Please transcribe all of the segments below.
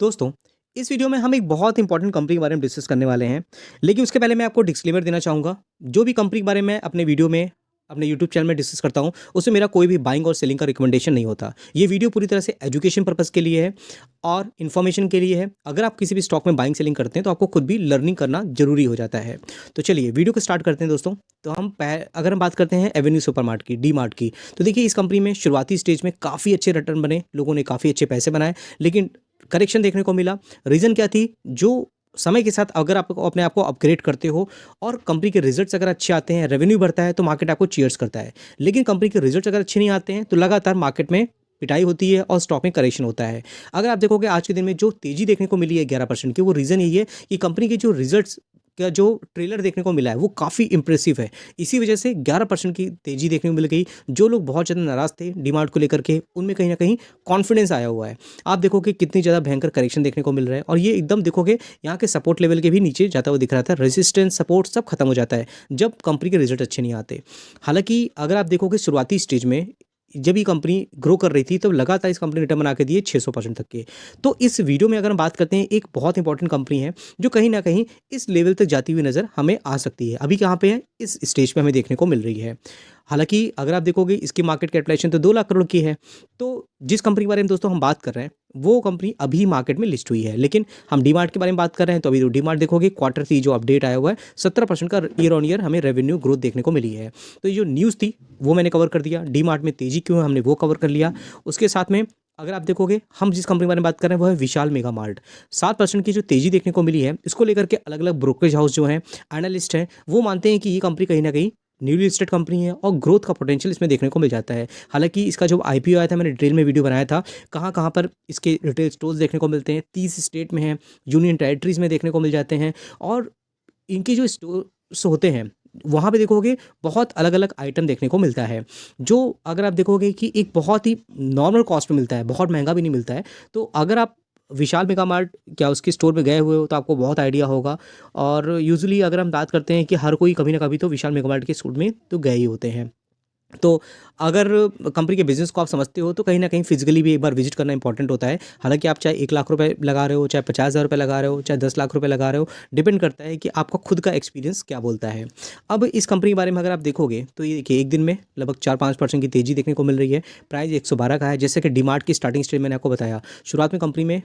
दोस्तों, इस वीडियो में हम एक बहुत इंपॉर्टेंट कंपनी के बारे में डिस्कस करने वाले हैं। लेकिन उसके पहले मैं आपको डिस्क्लेमर देना चाहूँगा। जो भी कंपनी के बारे में अपने वीडियो में, अपने यूट्यूब चैनल में डिस्कस करता हूँ, उसमें मेरा कोई भी बाइंग और सेलिंग का रिकमेंडेशन नहीं होता। ये वीडियो पूरी तरह से एजुकेशन पर्पज़ के लिए है और इन्फॉर्मेशन के लिए है। अगर आप किसी भी स्टॉक में बाइंग सेलिंग करते हैं, तो आपको खुद भी लर्निंग करना ज़रूरी हो जाता है। तो चलिए वीडियो को स्टार्ट करते हैं दोस्तों। तो अगर हम बात करते हैं एवेन्यू सुपरमार्ट की, डी मार्ट की, तो देखिए इस कंपनी में शुरुआती स्टेज में काफ़ी अच्छे रिटर्न बने, लोगों ने काफ़ी अच्छे पैसे बनाए, लेकिन करेक्शन देखने को मिला। रीज़न क्या थी? जो समय के साथ अगर आप अपने आप को अपग्रेड करते हो और कंपनी के रिजल्ट्स अगर अच्छे आते हैं, रेवेन्यू बढ़ता है, तो मार्केट आपको चीयर्स करता है। लेकिन कंपनी के रिजल्ट्स अगर अच्छे नहीं आते हैं, तो लगातार मार्केट में पिटाई होती है और स्टॉक में करेक्शन होता है। अगर आप देखोगे आज के दिन में जो तेज़ी देखने को मिली है 11% की, वो रीज़न यही है कि कंपनी के जो रिजल्ट्स का जो ट्रेलर देखने को मिला है, वो काफ़ी इंप्रेसिव है। इसी वजह से 11% की तेज़ी देखने को मिल गई। जो लोग बहुत ज़्यादा नाराज़ थे डीमार्ट को लेकर के, उनमें कहीं न कहीं कॉन्फिडेंस आया हुआ है। आप देखोगे कितनी ज़्यादा भयंकर करेक्शन देखने को मिल रहा है और ये एकदम देखोगे यहाँ के सपोर्ट लेवल के भी नीचे जाता हुआ दिख रहा था। रेजिस्टेंस, सपोर्ट सब खत्म हो जाता है जब कंपनी के रिजल्ट अच्छे नहीं आते। हालाँकि अगर आप देखोगे शुरुआती स्टेज में जब ये कंपनी ग्रो कर रही थी, तब लगातार इस कंपनी ने रिटर्न बना के दिए 600% तक के। तो इस वीडियो में अगर हम बात करते हैं, एक बहुत इंपॉर्टेंट कंपनी है जो कहीं न कहीं इस लेवल तक जाती हुई नज़र हमें आ सकती है। अभी कहाँ पे है? इस स्टेज पे हमें देखने को मिल रही है। हालाँकि अगर आप देखोगे इसकी मार्केट कैपिटलाइज़ेशन तो 2 लाख करोड़ की है। तो जिस कंपनी के बारे में दोस्तों हम बात कर रहे हैं, वो कंपनी अभी मार्केट में लिस्ट हुई है। लेकिन हम डीमार्ट के बारे में बात कर रहे हैं, तो अभी तो डीमार्ट देखोगे क्वार्टर 3 जो अपडेट आया हुआ है, 17% का ईयर ऑन ईयर हमें रेवेन्यू ग्रोथ देखने को मिली है। तो ये जो न्यूज़ थी वो मैंने कवर कर दिया। डीमार्ट में तेज़ी क्यों है, हमने वो कवर कर लिया। उसके साथ में अगर आप देखोगे, हम जिस कंपनी के बारे में बात कर रहे हैं वो है विशाल मेगा मार्ट। 7% की जो तेज़ी देखने को मिली है, इसको लेकर के अलग-अलग ब्रोकरेज हाउस जो हैं, एनालिस्ट हैं, वो मानते हैं कि ये कंपनी कहीं न कहीं न्यूली लिस्टेड कंपनी है और ग्रोथ का पोटेंशियल इसमें देखने को मिल जाता है। हालाँकि इसका जो आईपीओ आया था, मैंने डिटेल में वीडियो बनाया था, कहाँ-कहाँ पर इसके रिटेल स्टोर्स देखने को मिलते हैं। 30 स्टेट में हैं, यूनियन टेरिटरीज़ में देखने को मिल जाते हैं और इनके जो स्टोर्स होते हैं, वहाँ पे देखोगे बहुत अलग-अलग आइटम देखने को मिलता है, जो अगर आप देखोगे कि एक बहुत ही नॉर्मल कॉस्ट में मिलता है, बहुत महँगा भी नहीं मिलता है। तो अगर आप विशाल मेगा मार्ट क्या उसके स्टोर में गए हुए हो, तो आपको बहुत आइडिया होगा। और यूजुअली अगर हम बात करते हैं कि हर कोई कभी ना कभी तो विशाल मेगा मार्ट के स्टोर में तो गए ही होते हैं। तो अगर कंपनी के बिज़नेस को आप समझते हो, तो कहीं न कहीं फिज़िकली भी एक बार विज़िट करना इंपॉर्टेंट होता है। हालाँकि आप चाहे 1 लाख रुपए लगा रहे हो, चाहे 50,000 रुपए लगा रहे हो, चाहे 10 लाख रुपए लगा रहे हो, डिपेंड करता है कि आपका खुद का एक्सपीरियंस क्या बोलता है। अब इस कंपनी के बारे में अगर आप देखोगे, तो ये देखिए एक दिन में लगभग 4-5% की तेज़ी देखने को मिल रही है। प्राइस 112 का है, जैसे कि डीमार्ट की स्टार्टिंग स्टेज मैंने आपको बताया। शुरुआत में कंपनी में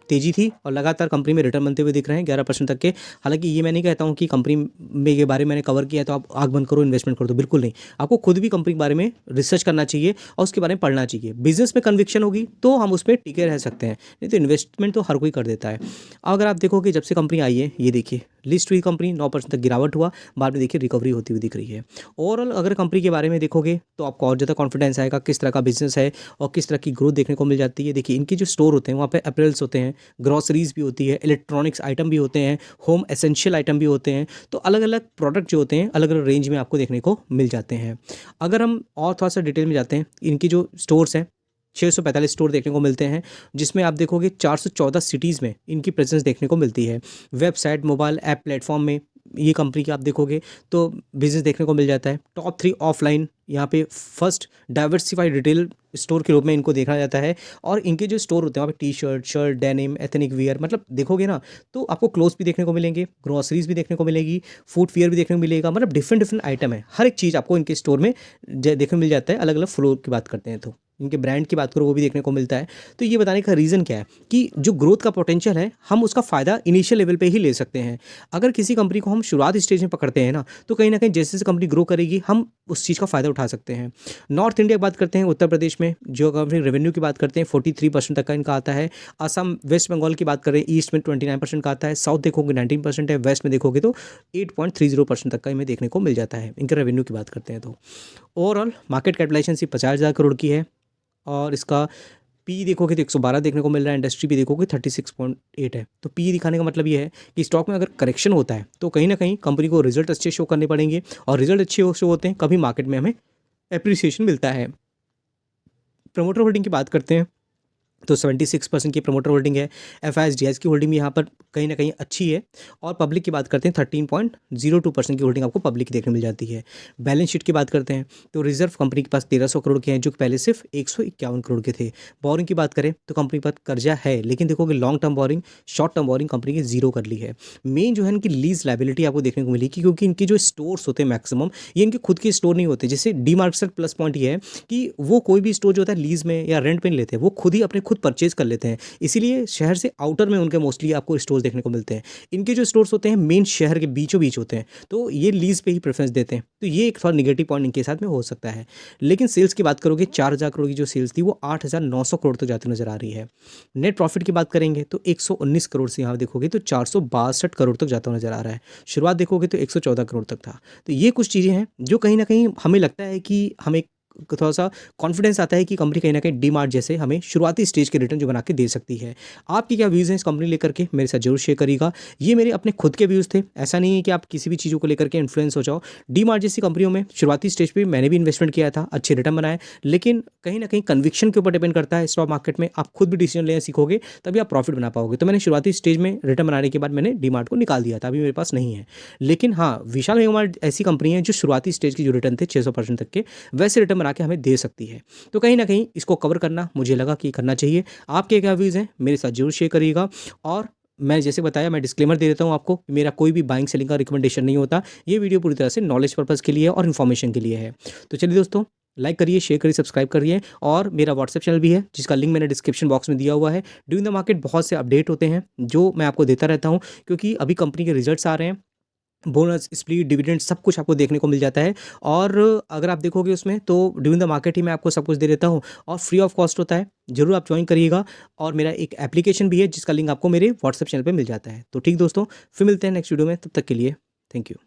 तेज़ी थी और लगातार कंपनी में रिटर्न बनते हुए दिख रहे हैं 11% तक के। हालाँकि ये मैं नहीं कहता हूँ कि कंपनी में के बारे में मैंने कवर किया है तो आप आँख बंद करो, इन्वेस्टमेंट कर दो, बिल्कुल नहीं। आपको खुद भी कंपनी के बारे में रिसर्च करना चाहिए और उसके बारे में पढ़ना चाहिए। बिज़नेस में कन्विक्शन होगी तो हम उसपे टिके रह सकते हैं, नहीं तो इन्वेस्टमेंट तो हर कोई कर देता है। अगर आप देखोगे जब से कंपनी आई है, ये देखिए लिस्ट हुई कंपनी, 9% तक गिरावट हुआ, बाद में देखिए रिकवरी होती हुई दिख रही है। ओवरऑल अगर कंपनी के बारे में देखोगे, तो आपको और ज़्यादा कॉन्फिडेंस आएगा किस तरह का बिज़नेस है और किस तरह की ग्रोथ देखने को मिल जाती है। देखिए इनके जो स्टोर होते हैं, वहाँ पे अपैरेल्स होते हैं, ग्रोसरीज़ भी होती है, इलेक्ट्रॉनिक्स आइटम भी होते हैं, होम एसेंशियल आइटम भी होते हैं। तो अलग-अलग प्रोडक्ट जो होते हैं, अलग-अलग रेंज में आपको देखने को मिल जाते हैं। अगर हम और थोड़ा-सा डिटेल में जाते हैं, इनकी जो स्टोर्स हैं, 645 स्टोर देखने को मिलते हैं, जिसमें आप देखोगे 414 सिटीज़ में इनकी प्रेज़ेंस देखने को मिलती है। वेबसाइट, मोबाइल ऐप प्लेटफ़ॉर्म में ये कंपनी की आप देखोगे तो बिज़नेस देखने को मिल जाता है। टॉप 3 ऑफ़लाइन यहाँ पे फर्स्ट डाइवर्सिफ़ाइड रिटेल स्टोर के रूप में इनको देखा जाता है। और इनके जो स्टोर होते हैं, वहाँ पे T-shirt, shirt, denim, ethnic wear, मतलब देखोगे ना, तो आपको क्लोथ्स भी देखने को मिलेंगे, ग्रोसरीज़ भी देखने को मिलेगी, फुटवियर भी देखने को मिलेगा, मतलब डिफरेंट आइटम है। हर एक चीज़ आपको इनके स्टोर में देखने को मिल जाता है। अलग-अलग फ्लोर की बात करते हैं तो। इनके ब्रांड की बात करो, वो भी देखने को मिलता है। तो ये बताने का रीज़न क्या है कि जो ग्रोथ का पोटेंशियल है, हम उसका फ़ायदा इनिशियल लेवल पे ही ले सकते हैं। अगर किसी कंपनी को हम शुरुआत स्टेज में पकड़ते हैं ना, तो कहीं न कहीं जैसे-जैसे कंपनी ग्रो करेगी, हम उस चीज़ का फ़ायदा उठा सकते हैं। नॉर्थ इंडिया की बात करते हैं, उत्तर प्रदेश में जो कंपनी रेवेन्यू की बात करते हैं, 43% तक का इनका आता है। असम, वेस्ट बंगाल की बात करें, ईस्ट में 29% का आता है, साउथ देखोगे 19% है, वेस्ट में देखोगे तो 8.30% तक का इनमें देखने को मिल जाता है, इनके रेवेन्यू की बात करते हैं तो। ओवरऑल मार्केट कैपिटलाइजेशन सिर्फ 50,000 करोड़ की है और इसका पी देखोगे तो 112 देखने को मिल रहा है, इंडस्ट्री भी देखोगे 36.8 है। तो पी दिखाने का मतलब ये है कि स्टॉक में अगर करेक्शन होता है, तो कहीं ना कहीं कंपनी को रिजल्ट अच्छे शो करने पड़ेंगे और रिजल्ट अच्छे शो होते हैं, कभी मार्केट में हमें एप्रिसिएशन मिलता है। प्रमोटर होल्डिंग की बात करते हैं, तो 76% की प्रमोटर होल्डिंग है। एफआईएस की होल्डिंग भी यहाँ पर कहीं ना कहीं अच्छी है। और पब्लिक की बात करते हैं 13.02% की होल्डिंग आपको पब्लिक की देखने मिल जाती है। बैलेंस शीट की बात करते हैं तो रिजर्व कंपनी के पास 1300 करोड़ के हैं, जो कि पहले सिर्फ 151 करोड़ के थे। बोरिंग की बात करें तो कंपनी पर कर्जा है, लेकिन देखोगे long term borrowing, short term borrowing company की जीरो कर ली है। मेन जो है इनकी लीज लाइबिलिटी आपको देखने को मिलेगी, क्योंकि इनके जो स्टोर्स होते हैं मैक्सिमम, ये इनके खुद के स्टोर नहीं होते। जैसे डी मार्ट का प्लस पॉइंट ये है कि वो कोई भी स्टोर जो होता है लीज में या रेंट पे नहीं लेते, वो खुद ही अपने खुद परचेज कर लेते हैं। इसीलिए शहर से आउटर में उनके मोस्टली आपको स्टोर्स देखने को मिलते हैं। इनके जो स्टोर्स होते हैं मेन शहर के बीचों बीच होते हैं, तो ये लीज पे ही प्रेफरेंस देते हैं। तो ये एक थोड़ा निगेटिव पॉइंट इनके साथ में हो सकता है। लेकिन सेल्स की बात करोगे, 4000 करोड़ की जो सेल्स थी वो 8900 करोड़ तक जाती नजर आ रही है। नेट प्रॉफिट की बात करेंगे तो 119 करोड़ से यहाँ देखोगे तो 462 करोड़ तक जाता नजर आ रहा है। शुरुआत देखोगे तो 114 करोड़ तक था। तो ये कुछ चीज़ें हैं जो कहीं ना कहीं हमें लगता है कि हमें थोड़ा सा कॉन्फिडेंस आता है कि कंपनी कहीं ना कहीं डी मार्ट जैसे हमें शुरुआती स्टेज के रिटर्न जो बना के दे सकती है। आपकी क्या व्यूज़ हैं इस कंपनी लेकर के, मेरे साथ जरूर शेयर करिएगा। ये मेरे अपने खुद के व्यूज़ थे, ऐसा नहीं है कि आप किसी भी चीज़ों को लेकर के इन्फ्लुएंस हो जाओ। डी मार्ट जैसी कंपनियों में शुरुआती स्टेज पे मैंने भी इन्वेस्टमेंट किया था, अच्छे रिटर्न बनाए, लेकिन कहीं ना कहीं कन्विक्शन के ऊपर डिपेंड करता है। स्टॉक मार्केट में आप खुद भी डिसीजन लेना सीखोगे तभी आप प्रॉफिट बना पाओगे। तो मैंने शुरुआती स्टेज में रिटर्न बनाने के बाद मैंने डी मार्ट को निकाल दिया था, अभी मेरे पास नहीं है। लेकिन हाँ, विशाल मेगा मार्ट ऐसी कंपनी है जो शुरुआती स्टेज की जो रिटर्न थे 600% तक के, वैसे रिटर्न बना के हमें दे सकती है। तो कहीं ना कहीं इसको कवर करना मुझे लगा कि करना चाहिए। आपके क्या व्यूज़ हैं मेरे साथ जरूर शेयर करिएगा। और मैं जैसे बताया, मैं डिस्क्लेमर दे देता हूँ आपको, मेरा कोई भी बाइंग सेलिंग का रिकमेंडेशन नहीं होता। ये वीडियो पूरी तरह से नॉलेज पर्पज़ के लिए है और इन्फॉर्मेशन के लिए है। तो चलिए दोस्तों, लाइक करिए, शेयर करिए, सब्सक्राइब करिए। और मेरा व्हाट्सएप चैनल भी है जिसका लिंक मैंने डिस्क्रिप्शन बॉक्स में दिया हुआ है। ड्यूरिंग द मार्केट बहुत से अपडेट होते हैं जो मैं आपको देता रहता हूँ, क्योंकि अभी कंपनी के रिजल्ट्स आ रहे हैं। बोनस, स्प्लिट, डिविडेंड सब कुछ आपको देखने को मिल जाता है। और अगर आप देखोगे उसमें तो ड्यूरिंग द मार्केट ही मैं आपको सब कुछ दे देता हूँ और फ्री ऑफ कॉस्ट होता है। जरूर आप ज्वाइन करिएगा। और मेरा एक एप्लीकेशन भी है जिसका लिंक आपको मेरे व्हाट्सएप चैनल पे मिल जाता है। तो ठीक दोस्तों, फिर मिलते हैं नेक्स्ट वीडियो में, तब तक के लिए थैंक यू।